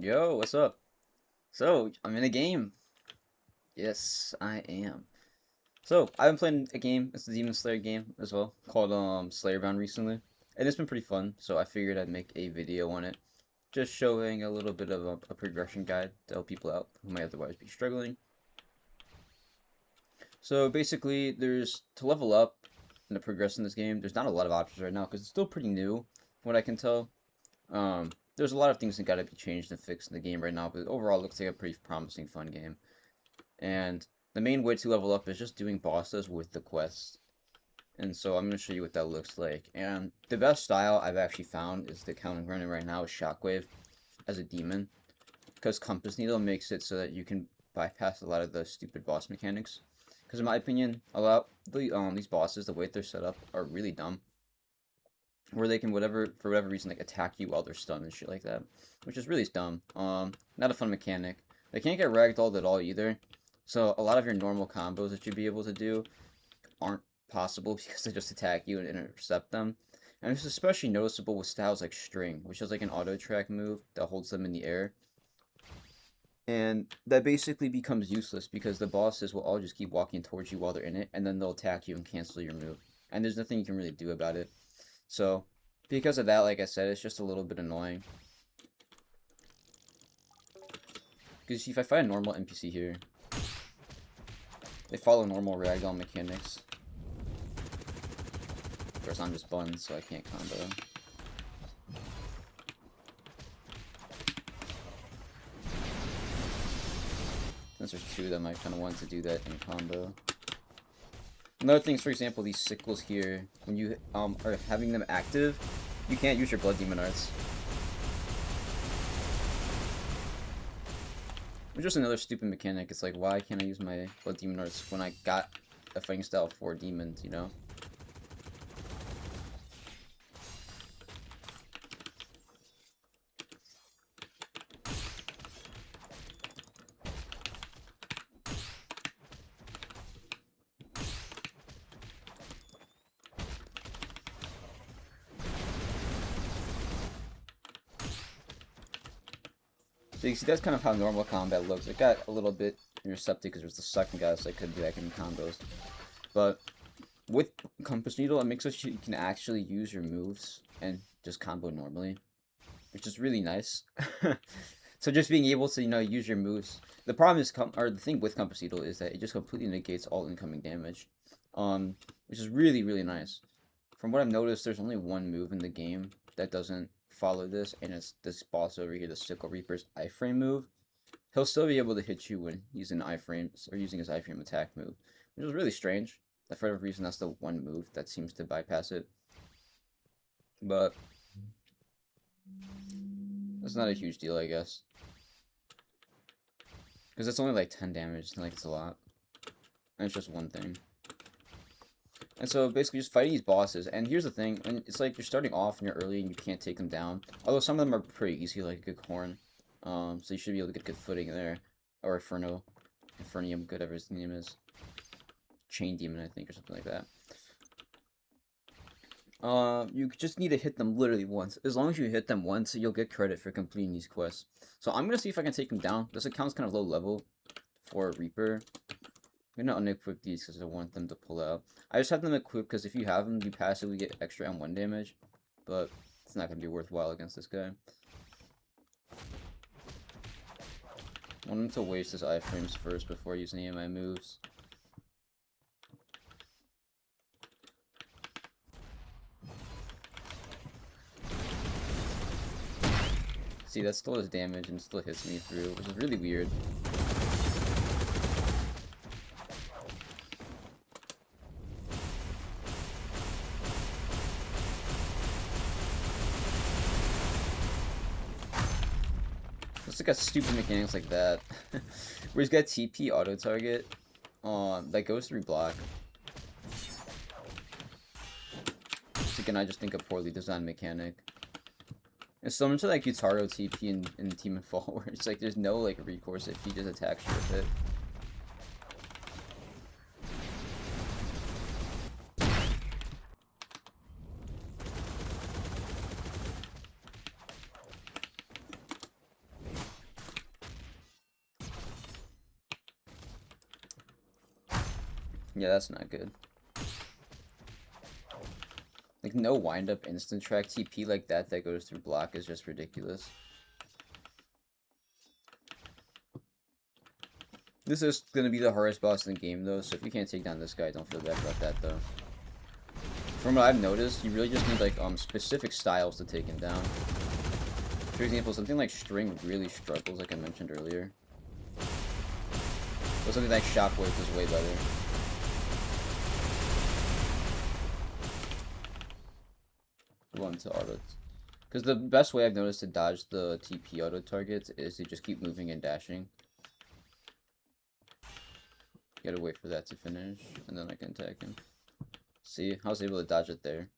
Yo, what's up? So, I'm in a game. Yes, I am. So, I've been playing a game, it's a Demon Slayer game as well, called Slayerbound recently. And it's been pretty fun, so I figured I'd make a video on it. Just showing a little bit of a progression guide to help people out who might otherwise be struggling. So basically, there's to level up and to progress in this game, there's not a lot of options right now because it's still pretty new, from what I can tell. There's a lot of things that gotta be changed and fixed in the game right now, but overall, it looks like a pretty promising, fun game. And the main way to level up is just doing bosses with the quests. And so I'm going to show you what that looks like. And the best style I've actually found is the account I'm running right now is Shockwave as a demon. Because Compass Needle makes it so that you can bypass a lot of the stupid boss mechanics. Because in my opinion, a lot these bosses, the way they're set up, are really dumb. Where they can for whatever reason like attack you while they're stunned and shit like that. Which is really dumb. Not a fun mechanic. They can't get ragdolled at all either. So a lot of your normal combos that you'd be able to do aren't possible because they just attack you and intercept them. And it's especially noticeable with styles like String, which is like an auto track move that holds them in the air. And that basically becomes useless because the bosses will all just keep walking towards you while they're in it, and then they'll attack you and cancel your move. And there's nothing you can really do about it. So, because of that, like I said, it's just a little bit annoying. Because if I find a normal NPC here, they follow normal ragdoll mechanics. Of course, I'm just buns, so I can't combo. Since there's two of them, I kind of wanted to do that in combo. Another thing is, for example, these sickles here, when you are having them active, you can't use your Blood Demon Arts. It's just another stupid mechanic. It's like, why can't I use my Blood Demon Arts when I got a fighting style for demons, you know? So you see, that's kind of how normal combat looks. It got a little bit intercepted because there's the second guy, so I couldn't do that in combos. But with Compass Needle, it makes it so you can actually use your moves and just combo normally, which is really nice. So just being able to, use your moves. The problem is, the thing with Compass Needle is that it just completely negates all incoming damage, which is really, really nice. From what I've noticed, there's only one move in the game that doesn't follow this, and it's this boss over here, the Sickle Reaper's iframe move. He'll still be able to hit you when using iframes or using his iframe attack move, which is really strange. That for whatever reason, that's the one move that seems to bypass it. But that's not a huge deal, I guess, because it's only like 10 damage, and like it's a lot, and it's just one thing. And so basically just fighting these bosses, and here's the thing, and it's like you're starting off and you're early and you can't take them down. Although some of them are pretty easy, like a good horn. So you should be able to get good footing there. Or Infernium, whatever his name is. Chain Demon, I think, or something like that. You just need to hit them literally once. As long as you hit them once, you'll get credit for completing these quests. So I'm gonna see if I can take them down. This account's kind of low level for Reaper. I'm gonna unequip these because I want them to pull out. I just have them equipped because if you have them, you passively get extra M1 damage. But it's not gonna be worthwhile against this guy. I want him to waste his iframes first before using any of my moves. See, that still does damage and still hits me through, which is really weird. It's like a stupid mechanics like that. Where he's got TP auto target that goes through block. So again, I just think a poorly designed mechanic. It's similar to like Utaro TP in Team and Fall, where it's like there's no like recourse if he just attacks you with it. Yeah, that's not good. Like, no wind-up instant track TP like that goes through block is just ridiculous. This is going to be the hardest boss in the game, though, so if you can't take down this guy, don't feel bad about that, though. From what I've noticed, you really just need, like, specific styles to take him down. For example, something like String really struggles, like I mentioned earlier. But something like Shockwave is way better. One to auto. Because the best way I've noticed to dodge the TP auto targets is to just keep moving and dashing. Gotta wait for that to finish, and then I can attack him. See, I was able to dodge it there.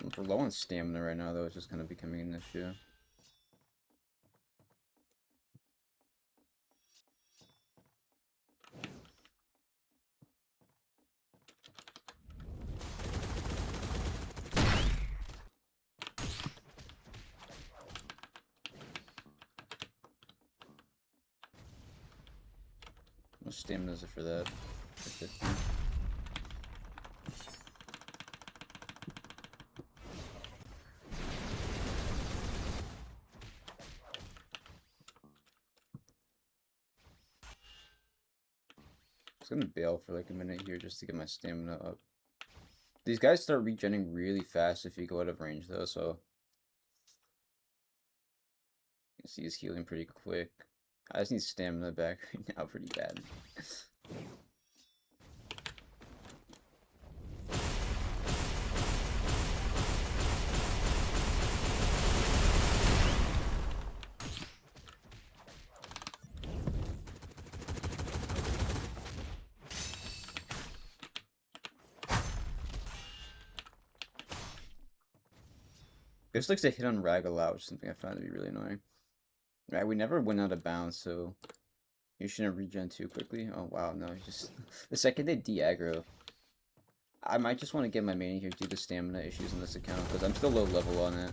If we're low on stamina right now, though, it's just kind of becoming an issue. What stamina is it for that? 50. I'm gonna bail for like a minute here just to get my stamina up. These guys start regenerating really fast if you go out of range, though, so you can see he's healing pretty quick. I just need stamina back right now pretty bad. This likes to hit on Rag a lot, which is something I find to be really annoying. Right, we never went out of bounds, so you shouldn't regen too quickly. Oh wow, no, just the second they de-aggro, I might just want to get my main here due to stamina issues on this account, because I'm still low level on it.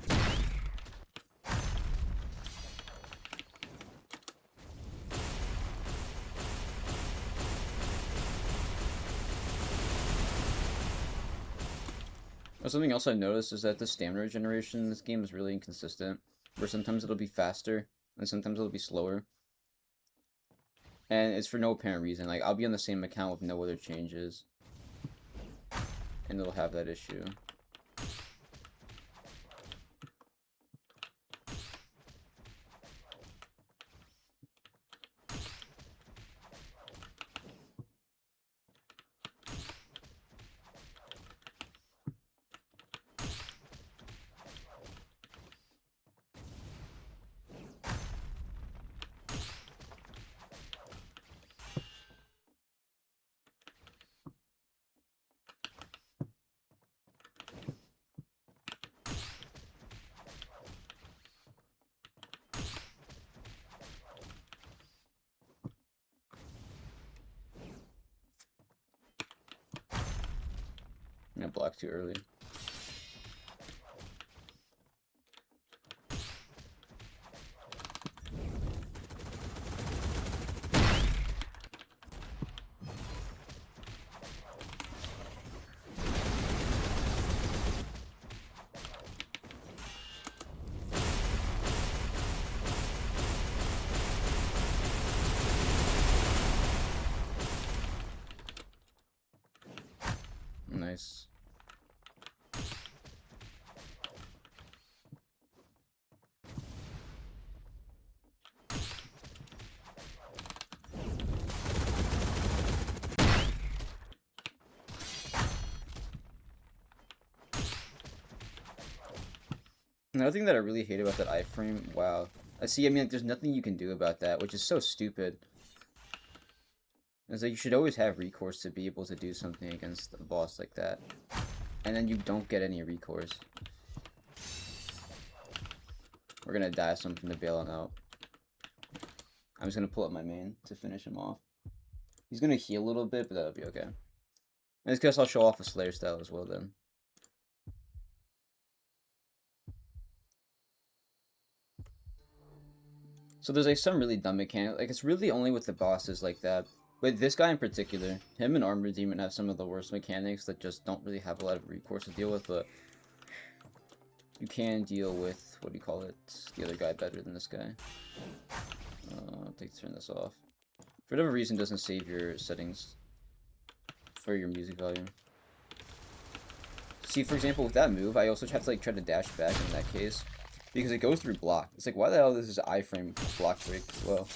Something else I noticed is that the stamina regeneration in this game is really inconsistent, where sometimes it'll be faster, and sometimes it'll be slower. And it's for no apparent reason. Like, I'll be on the same account with no other changes, and it'll have that issue. I blocked too early. Nice. Another thing that I really hate about that iframe, wow. I mean, like, there's nothing you can do about that, which is so stupid. It's like, you should always have recourse to be able to do something against a boss like that. and then you don't get any recourse. We're gonna die some from the bailing out. I'm just gonna pull up my main to finish him off. He's gonna heal a little bit, but that'll be okay. In this case, I'll show off a Slayer style as well then. So there's like some really dumb mechanics. Like it's really only with the bosses like that. With this guy in particular, him and Armor Demon have some of the worst mechanics that just don't really have a lot of recourse to deal with, but you can deal with, what do you call it, the other guy better than this guy. I'll take to turn this off. For whatever reason, it doesn't save your settings for your music volume. See, for example, with that move, I also have to like try to dash back in that case, because it goes through block. It's like, why the hell is this iframe block break as well?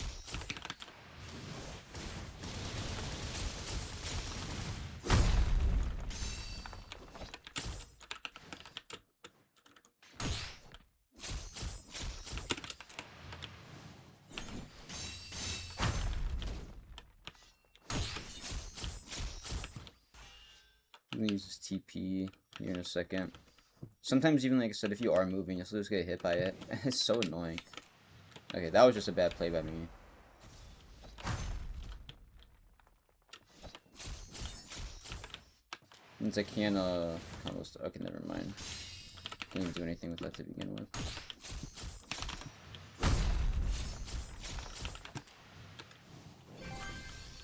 I'm gonna use this TP here in a second. Sometimes even, like I said, if you are moving, you'll still just get hit by it. It's so annoying. Okay, that was just a bad play by me. Since I can't, almost, okay, never mind. Can't even do anything with that to begin with.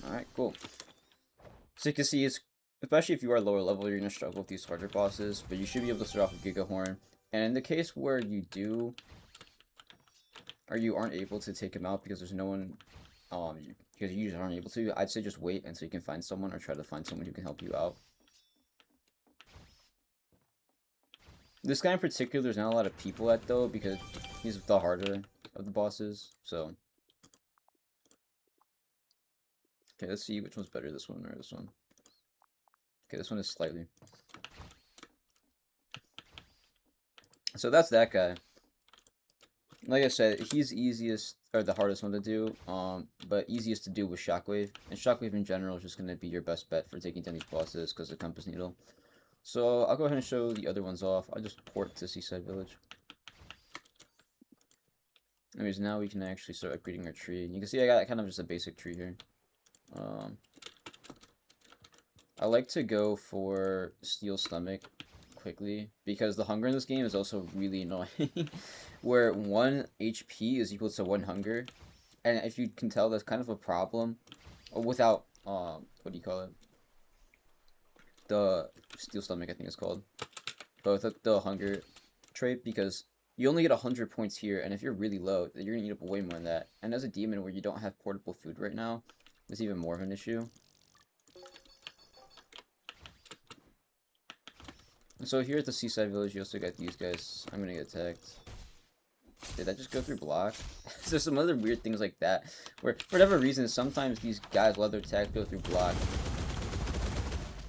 Alright, cool. So you can see, it's, especially if you are lower level, you're going to struggle with these harder bosses, but you should be able to start off with Giga Horn. And in the case where you do, or you aren't able to take him out because there's no one, because you just aren't able to, I'd say just wait until you can find someone, or try to find someone who can help you out. This guy in particular, there's not a lot of people at though, because he's the harder of the bosses, so. Okay, let's see which one's better, this one or this one. Okay, this one is slightly. So that's that guy. Like I said, he's easiest, or the hardest one to do, but easiest to do with Shockwave. And Shockwave in general is just going to be your best bet for taking down these bosses because of Compass Needle. So I'll go ahead and show the other ones off. I'll just port to Seaside Village. Anyways, now we can actually start upgrading our tree. And you can see I got kind of just a basic tree here. I like to go for Steel Stomach quickly, because the hunger in this game is also really annoying, where 1 HP is equal to 1 hunger, and if you can tell, that's kind of a problem without, what do you call it, the Steel Stomach, I think it's called, but with the hunger trait, because you only get 100 points here, and if you're really low, you're gonna eat up way more than that, and as a demon where you don't have portable food right now, it's even more of an issue. So here at the Seaside Village, you also got these guys. I'm gonna get attacked. Did that just go through block? There's some other weird things like that, where for whatever reason, sometimes these guys let their attacks go through block.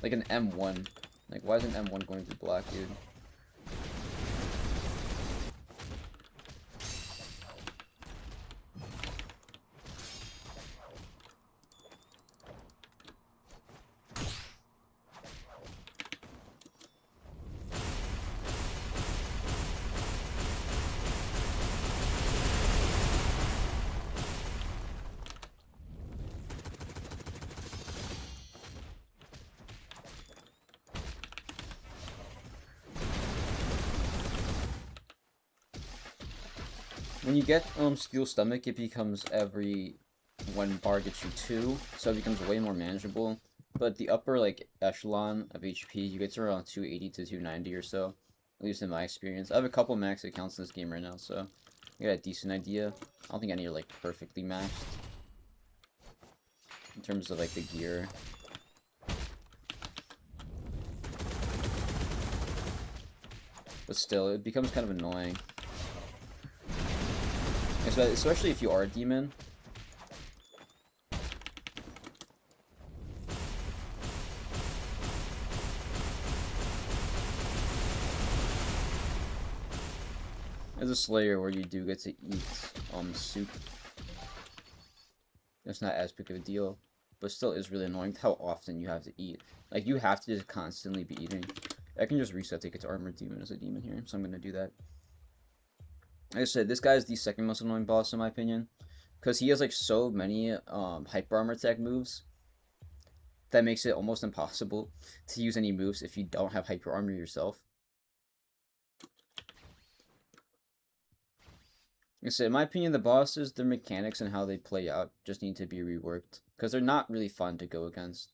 Like an M1. Like, why is an M1 going through block, dude? When you get Steel Stomach, it becomes every 1 bar gets you 2, so it becomes way more manageable. But the upper like echelon of HP, you get to around 280 to 290 or so, at least in my experience. I have a couple max accounts in this game right now, so I got a decent idea. I don't think any are like perfectly maxed in terms of like the gear. But still, it becomes kind of annoying. Especially if you are a demon. As a Slayer where you do get to eat soup. It's not as big of a deal, but still is really annoying how often you have to eat. Like, you have to just constantly be eating. I can just reset to get to Armored Demon as a demon here, so I'm going to do that. Like I said, this guy is the second most annoying boss in my opinion, because he has like so many hyper armor tech moves that makes it almost impossible to use any moves if you don't have hyper armor yourself. Like I said, in my opinion, the bosses, their mechanics and how they play out just need to be reworked, because they're not really fun to go against.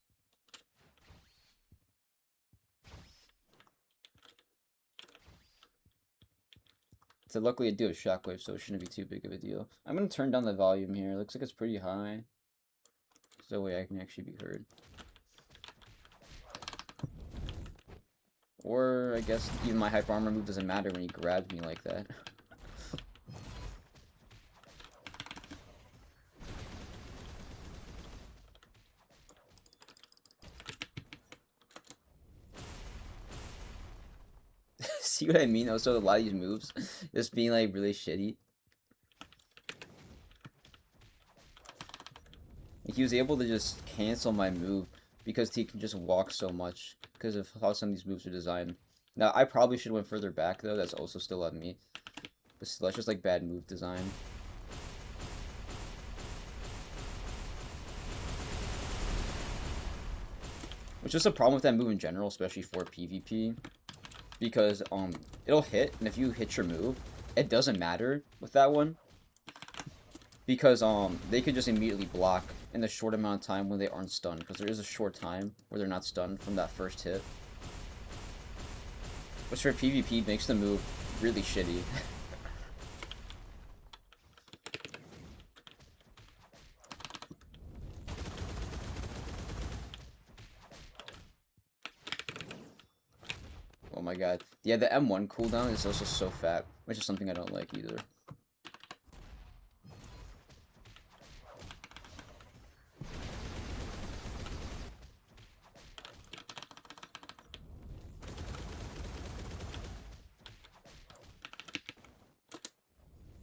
So luckily I do have shockwave, so it shouldn't be too big of a deal. I'm going to turn down the volume here. It looks like it's pretty high, so that way I can actually be heard. Or, I guess, even my hyper armor move doesn't matter when he grabs me like that. See what I mean? Also, a lot of these moves just being, like, really shitty. He was able to just cancel my move because he can just walk so much because of how some of these moves are designed. Now, I probably should have went further back, though. That's also still on me. But still, that's just, like, bad move design. Which is a problem with that move in general, especially for PvP. Because, it'll hit, and if you hit your move, it doesn't matter with that one. Because, they could just immediately block in the short amount of time when they aren't stunned. Because there is a short time where they're not stunned from that first hit. Which for PvP makes the move really shitty. Oh my god. Yeah, the M1 cooldown is also so fat, which is something I don't like either.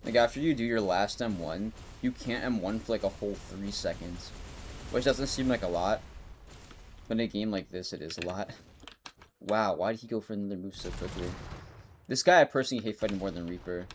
Like, after you do your last M1, you can't M1 for like a whole 3 seconds. Which doesn't seem like a lot, but in a game like this, it is a lot. Wow, why did he go for another move so quickly? This guy I personally hate fighting more than Reaper.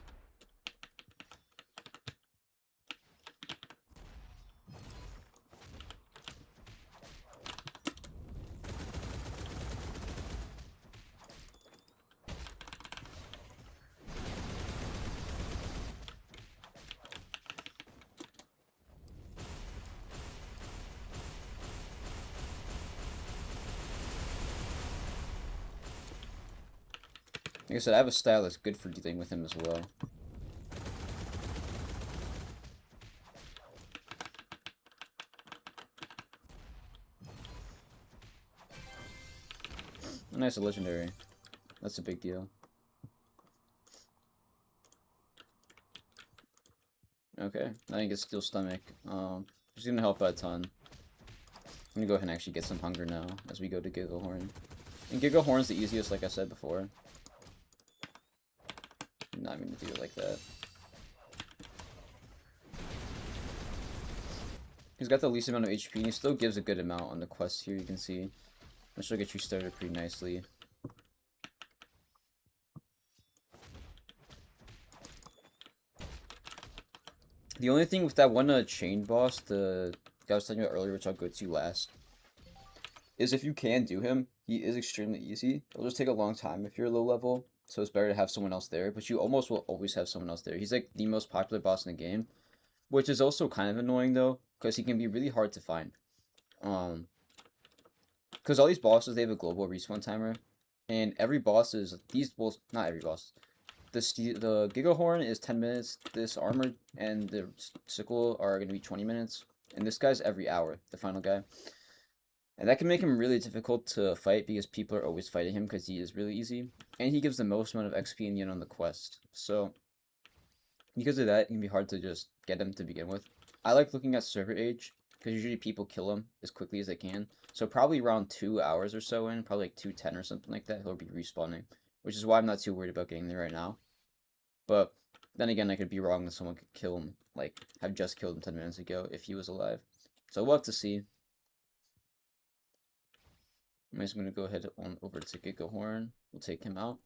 Like I said, I have a style that's good for dealing with him as well. A nice legendary. That's a big deal. Okay, I think it's Steel Stomach. It's gonna help out a ton. I'm gonna go ahead and actually get some hunger now as we go to Giggle Horn. And Giggle Horn's the easiest, like I said before. I'm not gonna do it like that. He's got the least amount of HP, and he still gives a good amount on the quest here, you can see. Which will get you started pretty nicely. The only thing with that one chain boss, the guy I was telling you about earlier, which I'll go to last, is if you can do him, he is extremely easy. It'll just take a long time if you're low level, so it's better to have someone else there, but you almost will always have someone else there. He's like the most popular boss in the game, which is also kind of annoying though, because he can be really hard to find. Because all these bosses, they have a global respawn timer, and every boss is, well, not every boss. The Gigahorn is 10 minutes, this Armored and the Sickle are going to be 20 minutes, and this guy's every hour, the final guy. And that can make him really difficult to fight because people are always fighting him because he is really easy, and he gives the most amount of XP and yen on the quest. So, because of that, it can be hard to just get him to begin with. I like looking at server age, because usually people kill him as quickly as they can. So probably around 2 hours or so in, probably like 2:10 or something like that, he'll be respawning. Which is why I'm not too worried about getting there right now. But then again, I could be wrong and someone could kill him, like, have just killed him 10 minutes ago if he was alive. So we'll have to see. I'm just gonna go ahead on over to Gigahorn. We'll take him out.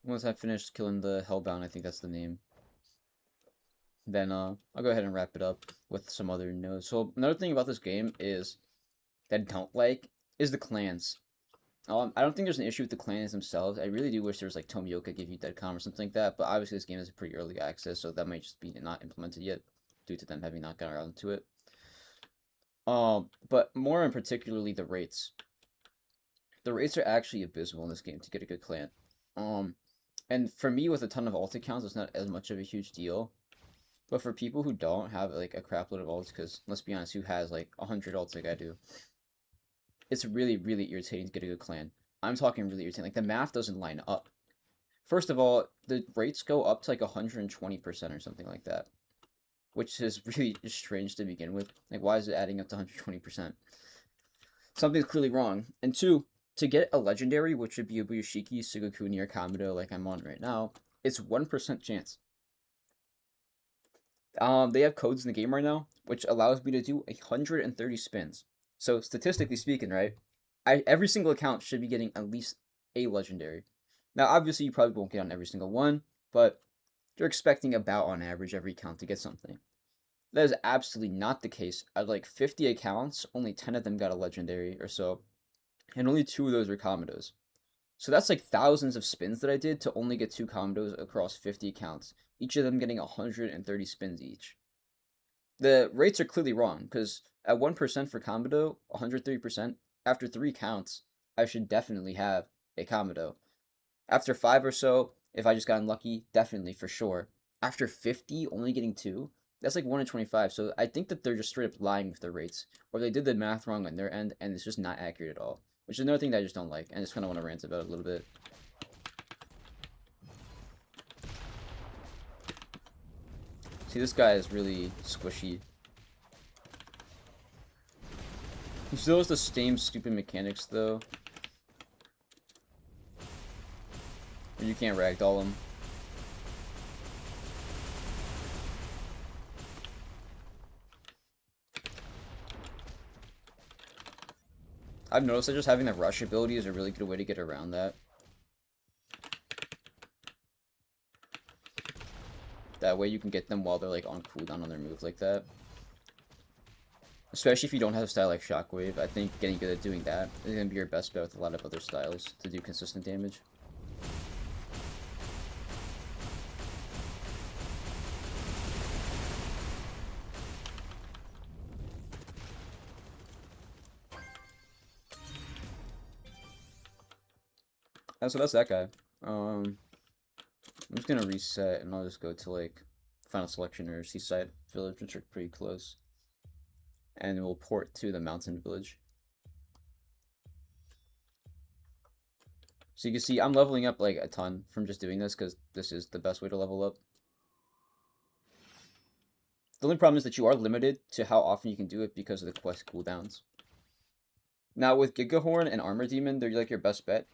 Once I finish killing the Hellbound, I think that's the name. Then I'll go ahead and wrap it up with some other notes. So another thing about this game is that I don't like is the clans. I don't think there's an issue with the clans themselves. I really do wish there was like Tomioka give you deadcom or something like that. But obviously this game is a pretty early access, so that might just be not implemented yet due to them having not gotten around to it. But more in particularly the rates. The rates are actually abysmal in this game to get a good clan. And for me with a ton of alt accounts, it's not as much of a huge deal. But for people who don't have like a crap load of alts, because let's be honest, who has like 100 alts like I do, it's really, really irritating to get a good clan. I'm talking really irritating. Like the math doesn't line up. First of all, the rates go up to like 120% or something like that, which is really strange to begin with. Like, why is it adding up to 120%? Something's clearly wrong. And two, to get a legendary, which would be a Buyashiki, Sugakuni, or Kamado, like I'm on right now, it's 1% chance. They have codes in the game right now, which allows me to do 130 spins. So statistically speaking, right, every single account should be getting at least a legendary. Now, obviously, you probably won't get on every single one, but you're expecting about on average every account to get something. That is absolutely not the case. Out of like 50 accounts, only 10 of them got a legendary or so, and only 2 of those were Kamados. So that's like thousands of spins that I did to only get 2 Kamados across 50 accounts, each of them getting 130 spins each. The rates are clearly wrong, because at 1% for Kamado, 130%, after 3 counts, I should definitely have a Kamado. After 5 or so, if I just got unlucky, definitely, for sure. After 50, only getting 2, that's like 1 in 25, so I think that they're just straight up lying with their rates, or they did the math wrong on their end, and it's just not accurate at all, which is another thing that I just don't like, and I just kind of want to rant about it a little bit. See, this guy is really squishy. He still has the same stupid mechanics, though. Where you can't ragdoll him. I've noticed that just having the rush ability is a really good way to get around that. That way you can get them while they're like on cooldown on their move like that. Especially if you don't have a style like Shockwave, I think getting good at doing that is going to be your best bet with a lot of other styles to do consistent damage. So that's that guy. I'm just gonna reset and I'll just go to like Final Selection or Seaside Village, which are pretty close. And we'll port to the Mountain Village. So you can see I'm leveling up like a ton from just doing this because this is the best way to level up. The only problem is that you are limited to how often you can do it because of the quest cooldowns. Now with Gigahorn and Armor Demon, they're like your best bet.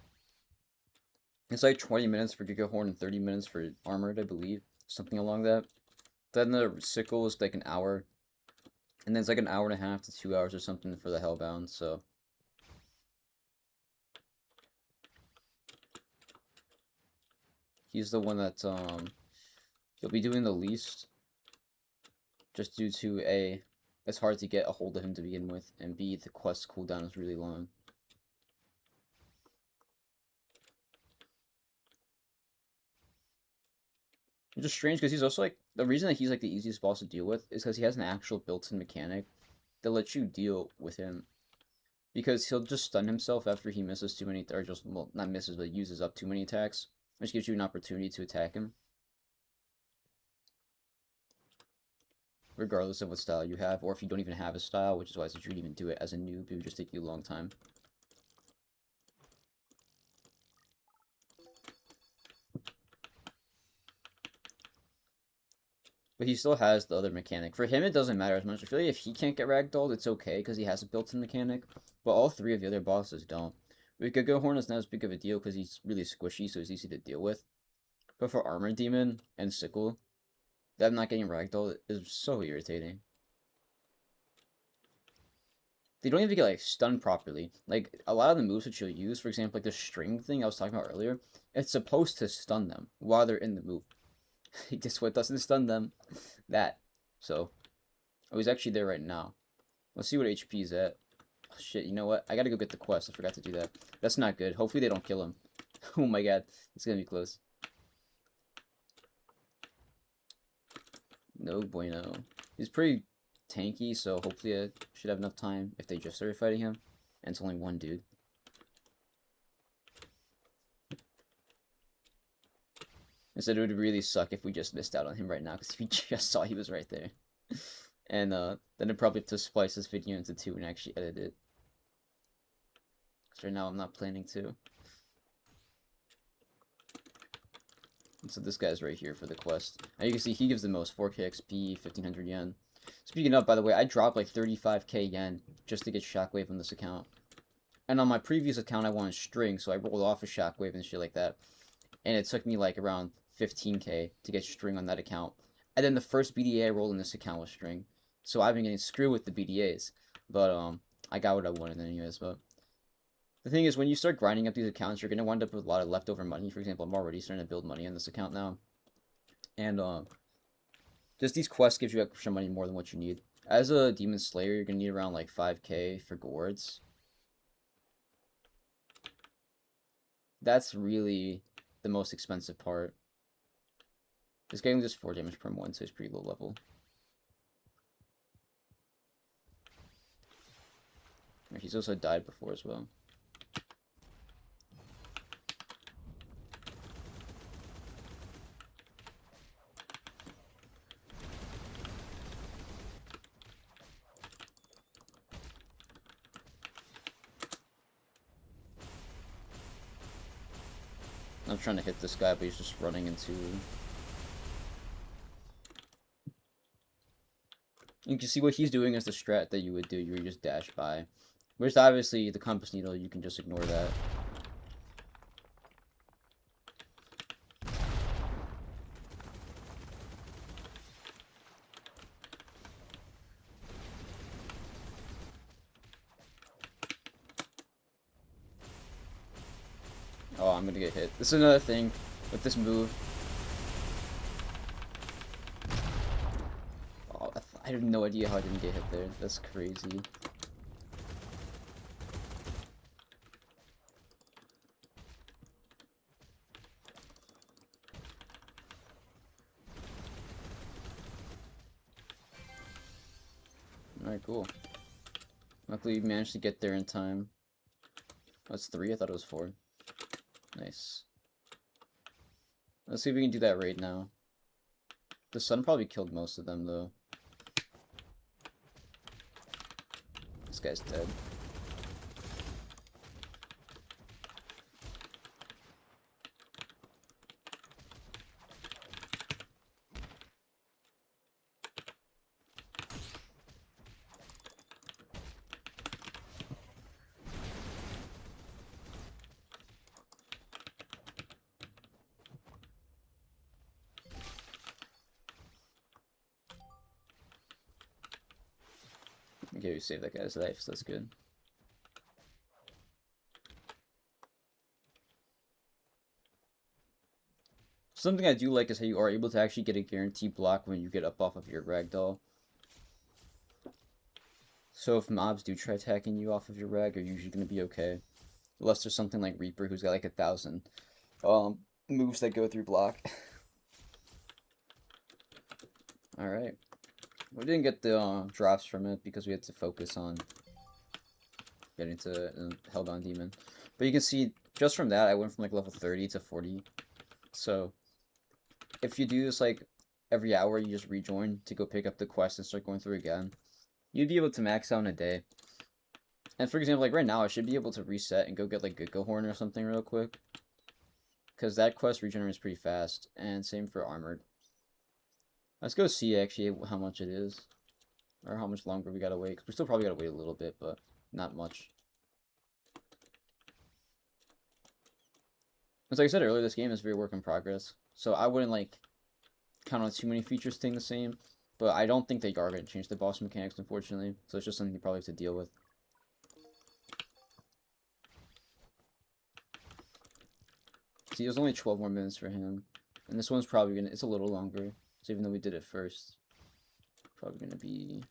It's like 20 minutes for Gigahorn and 30 minutes for Armored, I believe. Something along that. Then the Sickle is like an hour. And then it's like an hour and a half to 2 hours or something for the Hellbound, so. He's the one that, he'll be doing the least. Just due to A, it's hard to get a hold of him to begin with, and B, the quest cooldown is really long. Which is strange because he's also like the reason that he's like the easiest boss to deal with is because he has an actual built-in mechanic that lets you deal with him. Because he'll just stun himself after he misses too many, or just, well, not misses, but uses up too many attacks, which gives you an opportunity to attack him. Regardless of what style you have, or if you don't even have a style, which is why I suggest you even do it as a noob, it would just take you a long time. But he still has the other mechanic. For him, it doesn't matter as much. I feel like if he can't get ragdolled, it's okay, because he has a built-in mechanic. But all 3 of the other bosses don't. With Gigahorn, it's not as big of a deal, because he's really squishy, so he's easy to deal with. But for Armor Demon and Sickle, Them not getting ragdoll is so irritating. They don't even get like stunned properly. Like a lot of the moves that you'll use, for example, like the string thing I was talking about earlier, it's supposed to stun them while they're in the move. Guess what doesn't stun them? That. So, oh, he's actually there right now. Let's see what HP is at. Oh, shit, you know what? I gotta go get the quest. I forgot to do that. That's not good. Hopefully they don't kill him. Oh my god, it's gonna be close. No bueno. He's pretty tanky, so hopefully I should have enough time if they just started fighting him. And it's only one dude. Instead, it would really suck if we just missed out on him right now, because we just saw he was right there. And then I'd probably have to splice this video into 2 and actually edit it. Because right now I'm not planning to. And so this guy's right here for the quest. And you can see he gives the most, 4k XP, 1500 yen. Speaking of, by the way, I dropped like 35k yen just to get Shockwave on this account. And on my previous account I wanted String, so I rolled off a Shockwave and shit like that. And it took me like around 15k to get String on that account. And then the first BDA I rolled in this account was String. So I've been getting screwed with the BDAs. But I got what I wanted anyways. But the thing is, when you start grinding up these accounts, you're going to wind up with a lot of leftover money. For example, I'm already starting to build money on this account now. And just these quests gives you extra money more than what you need. As a Demon Slayer, you're going to need around like 5k for gourds. That's really the most expensive part. This guy only does 4 damage per 1, so he's pretty low level. He's also died before as well. I'm trying to hit this guy, but he's just running into... You can see what he's doing is the strat that you would do. You would just dash by. Whereas obviously the compass needle, you can just ignore that. Oh, I'm gonna get hit. This is another thing with this move. Oh, I have no idea how I didn't get hit there. That's crazy. Alright, cool. Luckily, we managed to get there in time. That's 3? I thought it was 4. Nice. Let's see if we can do that raid now. The sun probably killed most of them, though. This guy's dead. Okay, we saved that guy's life, so that's good. Something I do like is how you are able to actually get a guaranteed block when you get up off of your ragdoll. So if mobs do try attacking you off of your rag, you're usually going to be okay. Unless there's something like Reaper who's got like 1,000 moves that go through block. Alright. We didn't get the drops from it because we had to focus on getting to Hellbound Demon. But you can see, just from that, I went from like level 30 to 40. So, if you do this like every hour, you just rejoin to go pick up the quest and start going through again, you'd be able to max out in a day. And for example, like right now, I should be able to reset and go get like Gecko Horn or something real quick. Because that quest regenerates pretty fast, and same for Armored. Let's go see actually how much it is. Or how much longer we gotta wait. Cause we still probably gotta wait a little bit, but not much. As like I said earlier, this game is very work in progress. So I wouldn't like count on too many features staying the same. But I don't think they are going to change the boss mechanics, unfortunately. So it's just something you probably have to deal with. See, it was only 12 more minutes for him. And this one's probably going to... It's a little longer. So even though we did it first, probably going to be...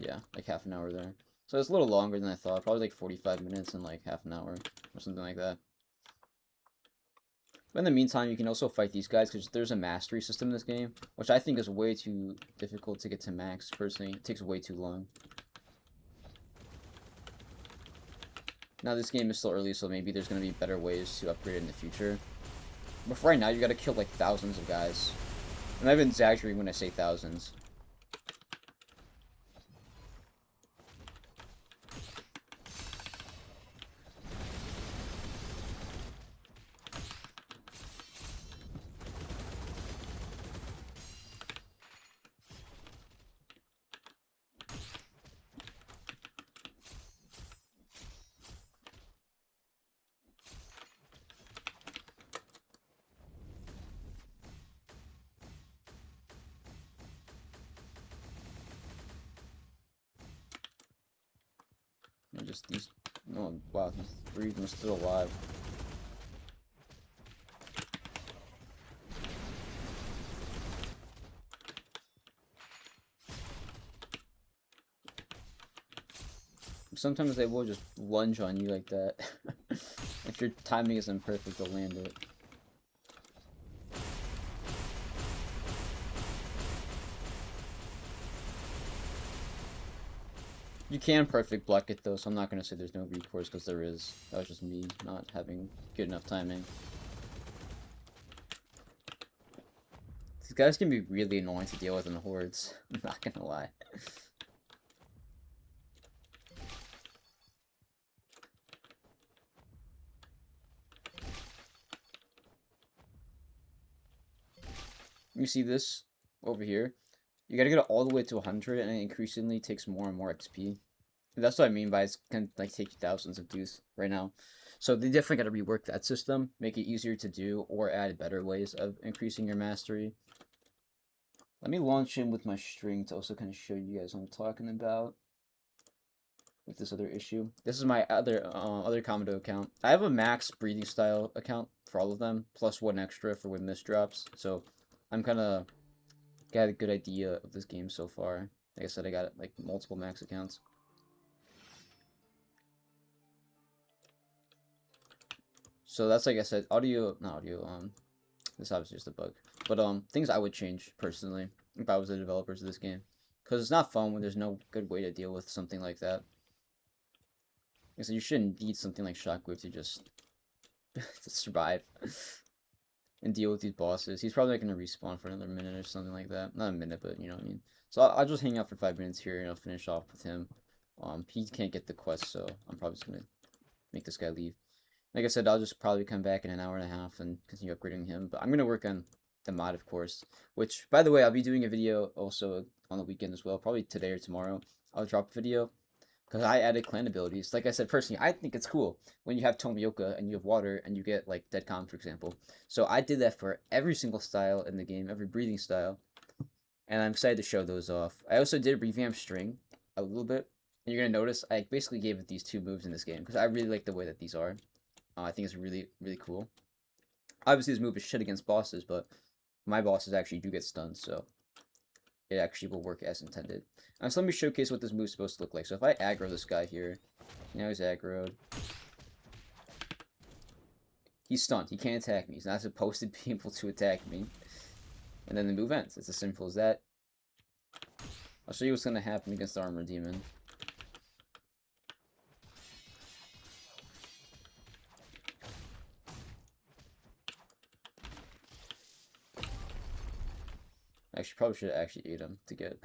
Yeah, like half an hour there. So it's a little longer than I thought. Probably like 45 minutes and like half an hour. Or something like that. But in the meantime, you can also fight these guys because there's a mastery system in this game, which I think is way too difficult to get to max, personally. It takes way too long. Now, this game is still early, so maybe there's going to be better ways to upgrade it in the future. But for right now, you got to kill like thousands of guys. I'm not even exaggerating when I say thousands. Just these... Oh, wow, these three of them are still alive. Sometimes they will just lunge on you like that. If your timing isn't perfect, they'll land it. You can perfect block it though, so I'm not going to say there's no recourse, because there is. That was just me not having good enough timing. These guys can be really annoying to deal with in the hordes, I'm not going to lie. You see this over here? You gotta get it all the way to 100, and it increasingly takes more and more XP. And that's what I mean by it's gonna like take you thousands of dues right now. So they definitely gotta rework that system, make it easier to do, or add better ways of increasing your mastery. Let me launch in with my string to also kind of show you guys what I'm talking about with this other issue. This is my other Commando account. I have a max breathing style account for all of them, plus one extra for when this drops. So I'm kind of got a good idea of this game so far. Like I said, I got like multiple max accounts. So that's, like I said, not audio, this is obviously just a bug. But things I would change personally if I was the developers of this game. Because it's not fun when there's no good way to deal with something like that. Like I said, you shouldn't need something like Shockwave to just to survive and deal with these bosses. He's probably not going to respawn for another minute or something like that. Not a minute, but you know what I mean. So I'll just hang out for 5 minutes here and I'll finish off with him. He can't get the quest, so I'm probably just going to make this guy leave. Like I said, I'll just probably come back in an hour and a half and continue upgrading him. But I'm going to work on the mod, of course. Which, by the way, I'll be doing a video also on the weekend as well. Probably today or tomorrow. I'll drop a video. Because I added clan abilities. Like I said, personally, I think it's cool when you have Tomioka and you have water and you get, like, Dead Calm, for example. So I did that for every single style in the game, every breathing style. And I'm excited to show those off. I also did revamp String a little bit. And you're going to notice I basically gave it these two moves in this game. Because I really like the way that these are. I think it's really, really cool. Obviously, this move is shit against bosses, but my bosses actually do get stunned, so it actually will work as intended. So let me showcase what this move is supposed to look like. So if I aggro this guy here, now he's aggroed. He's stunned. He can't attack me. He's not supposed to be able to attack me. And then the move ends. It's as simple as that. I'll show you what's going to happen against the Armor Demon. Actually, probably should have actually ate him to get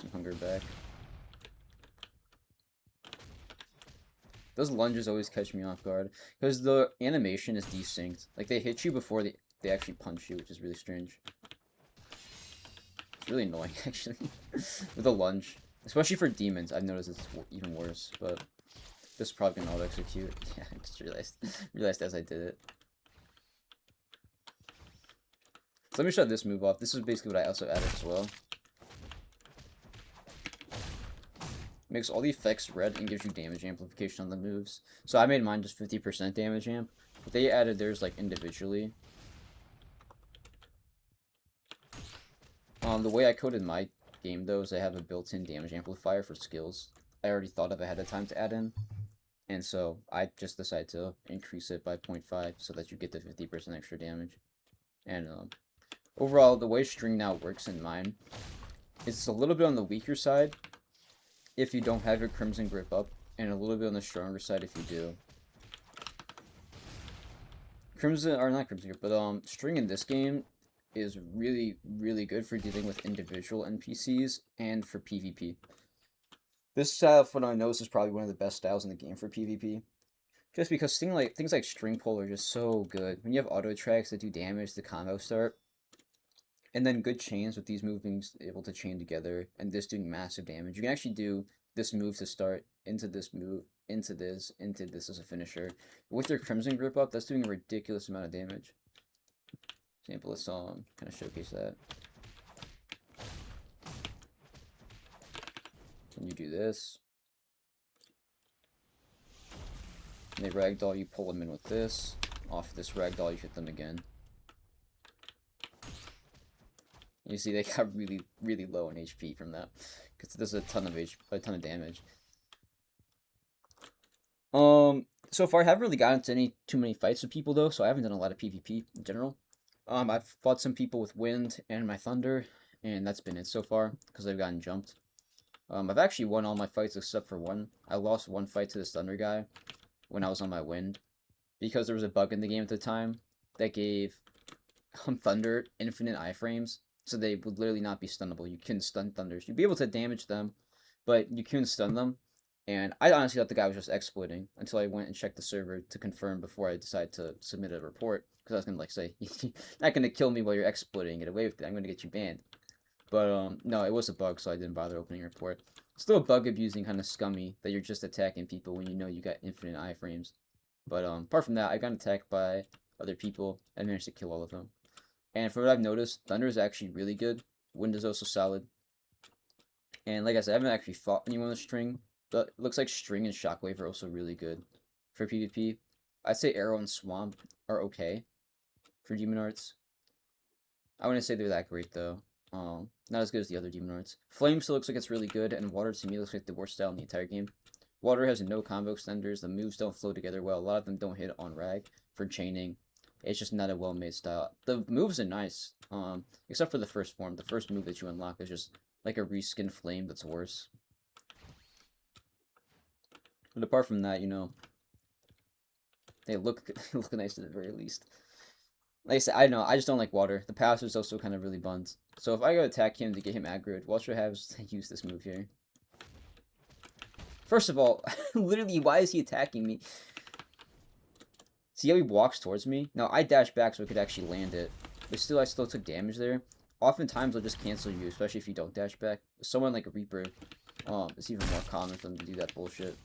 some hunger back. Those lunges always catch me off guard because the animation is desynced. Like, they hit you before they actually punch you, which is really strange. It's really annoying, actually, with a lunge. Especially for demons, I've noticed it's even worse, but this is probably gonna auto-execute. Yeah, I just realized as I did it. So let me show this move off. This is basically what I also added as well. Makes all the effects red and gives you damage amplification on the moves. So I made mine just 50% damage amp, but they added theirs like individually. The way I coded my game though is I have a built-in damage amplifier for skills. I already thought of ahead of time to add in, and so I just decided to increase it by 0.5 so that you get the 50% extra damage. And overall, the way string now works in mine, it's a little bit on the weaker side if you don't have your Crimson Grip up, and a little bit on the stronger side if you do. String in this game is really, really good for dealing with individual NPCs and for PvP. This style, from what I know, is probably one of the best styles in the game for PvP. Just because things like string pull are just so good. When you have auto tracks that do damage to combo start, and then good chains with these moves being able to chain together, and this doing massive damage. You can actually do this move to start, into this move, into this as a finisher. With your Crimson Grip up, that's doing a ridiculous amount of damage. Example, let's kind of showcase that. When you do this, and they ragdoll, you pull them in with this. Off this ragdoll, you hit them again. You see, they got really, really low in HP from that, because it does a ton of damage. So far I haven't really gotten into too many fights with people though, so I haven't done a lot of PvP in general. I've fought some people with Wind and my Thunder, and that's been it so far, because I've gotten jumped. I've actually won all my fights except for one. I lost one fight to this Thunder guy when I was on my Wind, because there was a bug in the game at the time that gave Thunder infinite iframes, so they would literally not be stunnable. You couldn't stun Thunders. You'd be able to damage them, but you couldn't stun them. And I honestly thought the guy was just exploiting until I went and checked the server to confirm before I decided to submit a report. Because I was going to like say, you're not going to kill me while you're exploiting, get away with it. I'm going to get you banned. But no, it was a bug, so I didn't bother opening a report. Still bug abusing, kind of scummy, that you're just attacking people when you know you got infinite iframes. But apart from that, I got attacked by other people and managed to kill all of them. And for what I've noticed, Thunder is actually really good. Wind is also solid. And like I said, I haven't actually fought anyone with String, but it looks like String and Shockwave are also really good for PvP. I'd say Arrow and Swamp are okay for Demon Arts. I wouldn't say they're that great though. Not as good as the other Demon Arts. Flame still looks like it's really good, and Water to me looks like the worst style in the entire game. Water has no combo extenders, the moves don't flow together well, a lot of them don't hit on rag for chaining. It's just not a well-made style. The moves are nice, except for the first form. The first move that you unlock is just like a reskin Flame that's worse. But apart from that, you know, they look look nice at the very least. Like I said, I know, I just don't like Water. The passive is also kind of really buns. So if I go attack him to get him aggroed, what should I have to use this move here? First of all, literally, why is he attacking me? See how he walks towards me? Now, I dash back so I could actually land it. But still, I still took damage there. Oftentimes, they'll just cancel you, especially if you don't dash back. Someone like a Reaper, it's even more common for them to do that bullshit.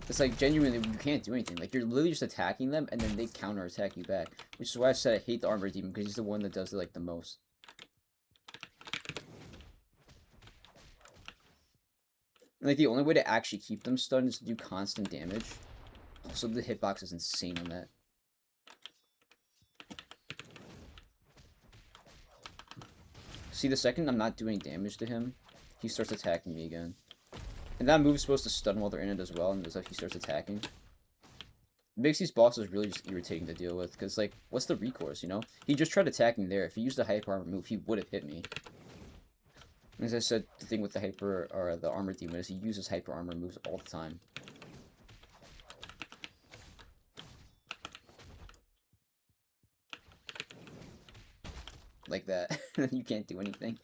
It's like, genuinely, you can't do anything. Like, you're literally just attacking them, and then they counter-attack you back. Which is why I said I hate the Armor Demon, because he's the one that does it, like, the most. And, like, the only way to actually keep them stunned is to do constant damage. Also, the hitbox is insane on that. See, the second I'm not doing damage to him, he starts attacking me again. And that move is supposed to stun while they're in it as well, and it's like he starts attacking. It makes these bosses really just irritating to deal with, because, like, what's the recourse, you know? He just tried attacking there. If he used a hyper armor move, he would have hit me. As I said, the thing with the armor demon is he uses hyper armor moves all the time. Like that. You can't do anything.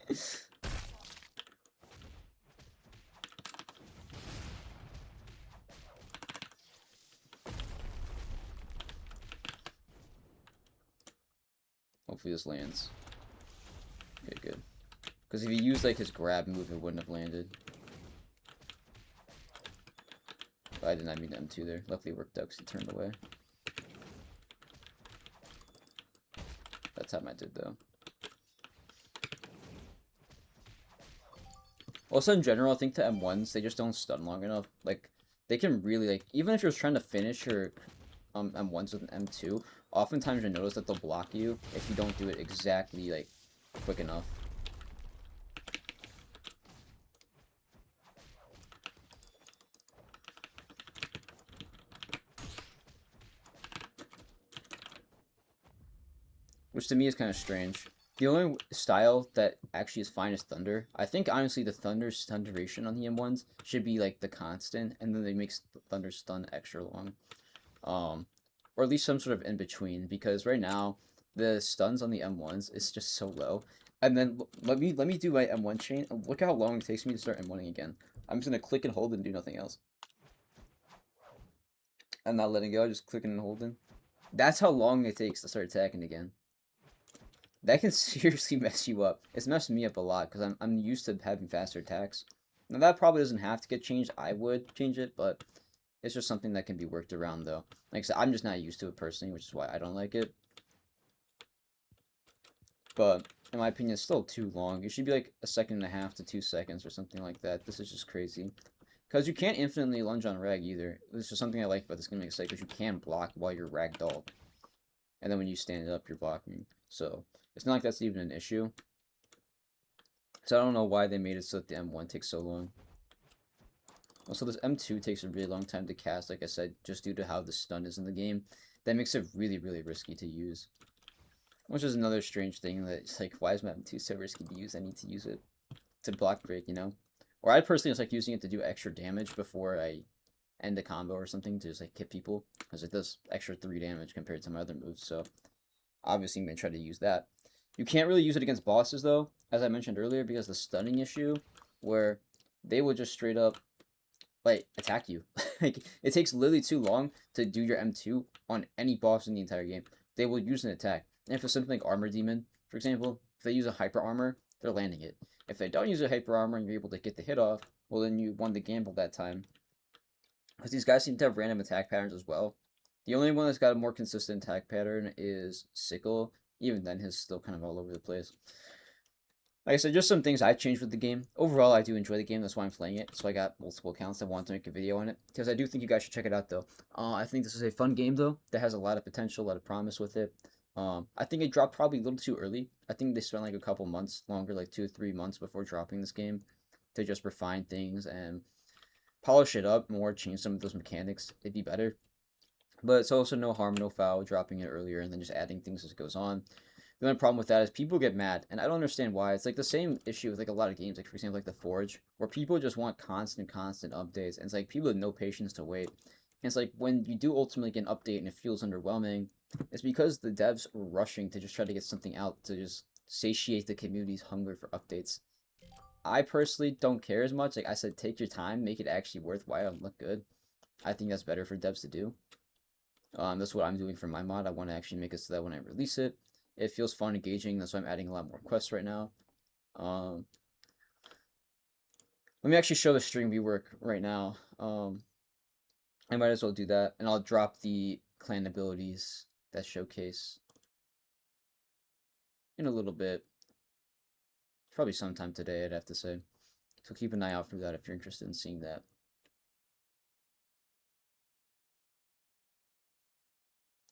Hopefully this lands. Okay, good. Because if he used, like, his grab move, it wouldn't have landed. I did not mean M2 there. Luckily it worked out because he turned away. That time I did though. Also in general, I think the M1s, they just don't stun long enough. Like, they can really, like, even if you're trying to finish your M1s with an M2, oftentimes you'll notice that they'll block you if you don't do it exactly, like, quick enough. Which to me is kind of strange. The only style that actually is fine is Thunder. I think, honestly, the Thunder stun duration on the M1s should be, like, the constant, and then they make Thunder stun extra long. Or at least some sort of in-between, because right now, the stuns on the M1s is just so low. And then, let me do my M1 chain. Look how long it takes me to start M1ing again. I'm just going to click and hold and do nothing else. I'm not letting go, just clicking and holding. That's how long it takes to start attacking again. That can seriously mess you up. It's messed me up a lot because I'm used to having faster attacks. Now that probably doesn't have to get changed. I would change it, but it's just something that can be worked around though. Like I said, I'm just not used to it personally, which is why I don't like it. But in my opinion, it's still too long. It should be like 1.5 to 2 seconds or something like that. This is just crazy. Because you can't infinitely lunge on rag either. This is something I like about this game, because you can block while you're ragdolled. And then when you stand up, you're blocking. So it's not like that's even an issue. So I don't know why they made it so that the M1 takes so long. Also, this M2 takes a really long time to cast, like I said, just due to how the stun is in the game. That makes it really, really risky to use. Which is another strange thing that it's like, why is my M2 so risky to use? I need to use it to block break, you know? Or I personally just like using it to do extra damage before I end a combo or something to just like hit people. Because it does extra 3 damage compared to my other moves, so obviously I'm going to try to use that. You can't really use it against bosses though, as I mentioned earlier, because the stunning issue where they will just straight up like attack you. Like it takes literally too long to do your M2 on any boss in the entire game. They will use an attack. And if it's something like Armor Demon, for example, if they use a Hyper Armor, they're landing it. If they don't use a Hyper Armor and you're able to get the hit off, well then you won the gamble that time. Because these guys seem to have random attack patterns as well. The only one that's got a more consistent attack pattern is Sickle. Even then, his still kind of all over the place. Like I said, just some things I changed with the game. Overall, I do enjoy the game. That's why I'm playing it. So I got multiple accounts. I want to make a video on it. Because I do think you guys should check it out, though. I think this is a fun game, though. That has a lot of potential, a lot of promise with it. I think it dropped probably a little too early. I think they spent like a couple months longer, like 2 or 3 months before dropping this game to just refine things and polish it up more, change some of those mechanics. It'd be better. But it's also no harm, no foul dropping it earlier and then just adding things as it goes on. The only problem with that is people get mad, and I don't understand why. It's like the same issue with like a lot of games, like for example, like The Forge, where people just want constant updates, and it's like people have no patience to wait. And it's like when you do ultimately get an update and it feels underwhelming, it's because the devs are rushing to just try to get something out to just satiate the community's hunger for updates. I personally don't care as much. Like I said, take your time, make it actually worthwhile and look good. I think that's better for devs to do. That's what I'm doing for my mod. I want to actually make it so that when I release it, it feels fun, engaging. That's why I'm adding a lot more quests right now. Let me actually show the stream we work right now. I might as well do that, and I'll drop the clan abilities that showcase in a little bit. Probably sometime today, I'd have to say. So keep an eye out for that if you're interested in seeing that.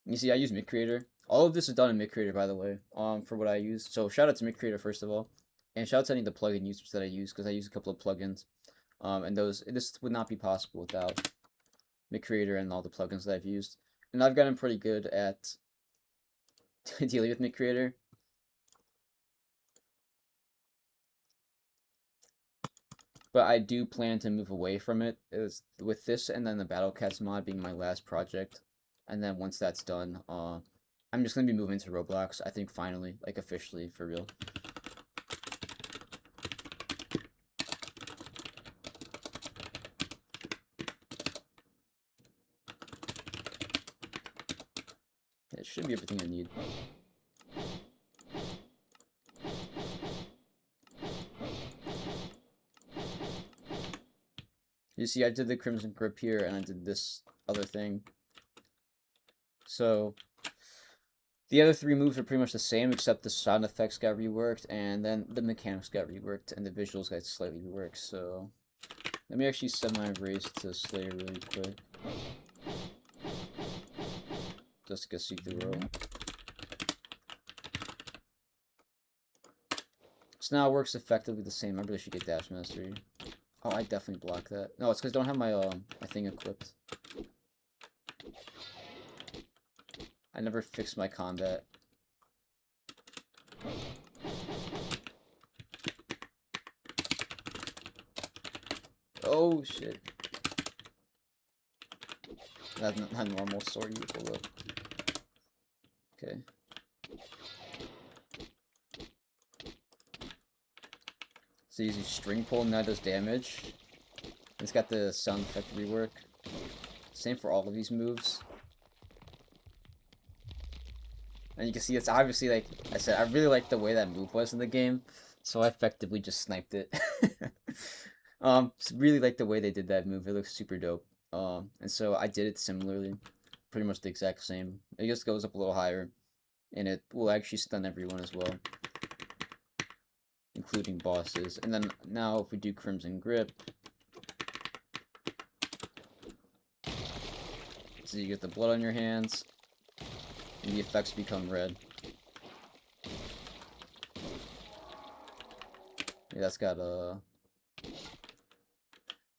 You see, I use MidCreator. All of this is done in MidCreator, by the way, for what I use. So shout out to MidCreator, first of all. And shout out to any of the plugin users that I use, because I use a couple of plugins. And this would not be possible without MidCreator and all the plugins that I've used. And I've gotten pretty good at dealing with MidCreator. But I do plan to move away from it with this and then the Battle Cats mod being my last project. And then once that's done, I'm just going to be moving to Roblox, I think finally, like officially, for real. It should be everything I need. You see, I did the Crimson Grip here, and I did this other thing. So, the other three moves are pretty much the same, except the sound effects got reworked, and then the mechanics got reworked, and the visuals got slightly reworked. So, let me actually set my raise to Slayer really quick. Just to get see the row. So now it works effectively the same. I really should get Dash Mastery. Oh, I definitely block that. No, it's because I don't have my thing equipped. I never fixed my combat. Oh shit. That's not normal sword you pull up. Okay. So easy string pull, now does damage. It's got the sound effect rework. Same for all of these moves. And you can see it's obviously, like I said, I really like the way that move was in the game. So I effectively just sniped it. Really like the way they did that move. It looks super dope. And so I did it similarly. Pretty much the exact same. It just goes up a little higher. And it will actually stun everyone as well. Including bosses. And then now if we do Crimson Grip. So you get the blood on your hands. And the effects become red. Yeah, that's got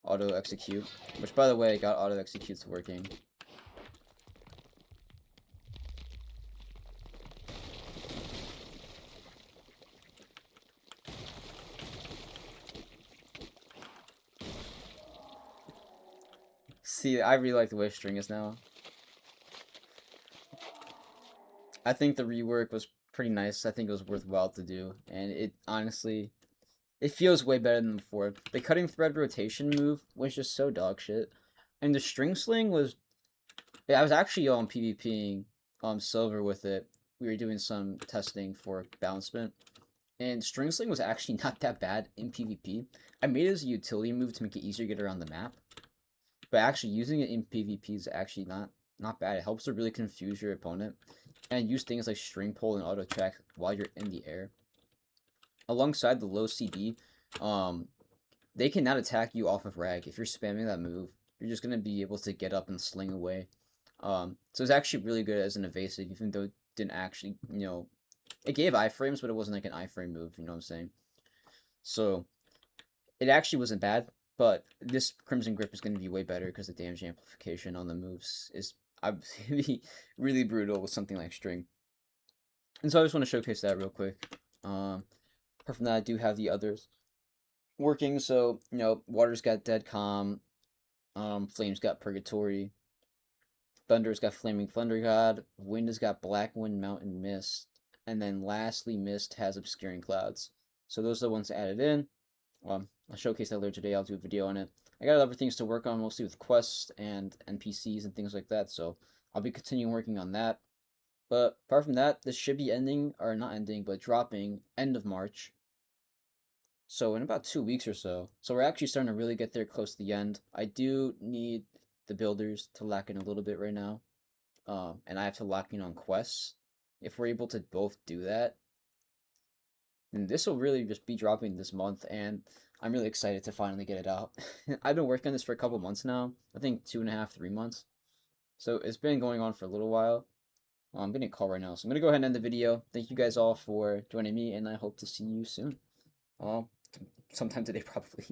auto execute, which by the way, got auto executes working. See, I really like the way string is now. I think the rework was pretty nice. I think it was worthwhile to do, and it honestly, it feels way better than before. The cutting thread rotation move was just so dog shit, and the string sling was. Yeah, I was actually PvPing silver with it. We were doing some testing for balancement, and string sling was actually not that bad in PvP. I made it as a utility move to make it easier to get around the map, but actually using it in PvP is actually not bad. It helps to really confuse your opponent, and use things like string pull and auto check while you're in the air. Alongside the low CD, they cannot attack you off of rag. If you're spamming that move, you're just gonna be able to get up and sling away. So it's actually really good as an evasive, even though it didn't actually, it gave iframes, but it wasn't like an iframe move, you know what I'm saying? So it actually wasn't bad, but this Crimson Grip is going to be way better because the damage amplification on the moves is obviously really brutal with something like string. And so I just want to showcase that real quick. Apart from that, I do have the others working. So, Water's got Dead Calm, Flame's got Purgatory, Thunder's got Flaming Thunder God, Wind has got Black Wind Mountain Mist, and then lastly, Mist has Obscuring Clouds. So those are the ones added in. I'll showcase that later today. I'll do a video on it. I got other things to work on, mostly with quests and NPCs and things like that, so I'll be continuing working on that. But apart from that, this should be ending, or not ending, but dropping end of March. So in about 2 weeks or so. So we're actually starting to really get there close to the end. I do need the builders to lock in a little bit right now. And I have to lock in on quests. If we're able to both do that, then this will really just be dropping this month, and I'm really excited to finally get it out. I've been working on this for a couple months now. I think 2.5, 3 months. So it's been going on for a little while. I'm getting a call right now, so I'm gonna go ahead and end the video. Thank you guys all for joining me, and I hope to see you soon. Sometime today probably.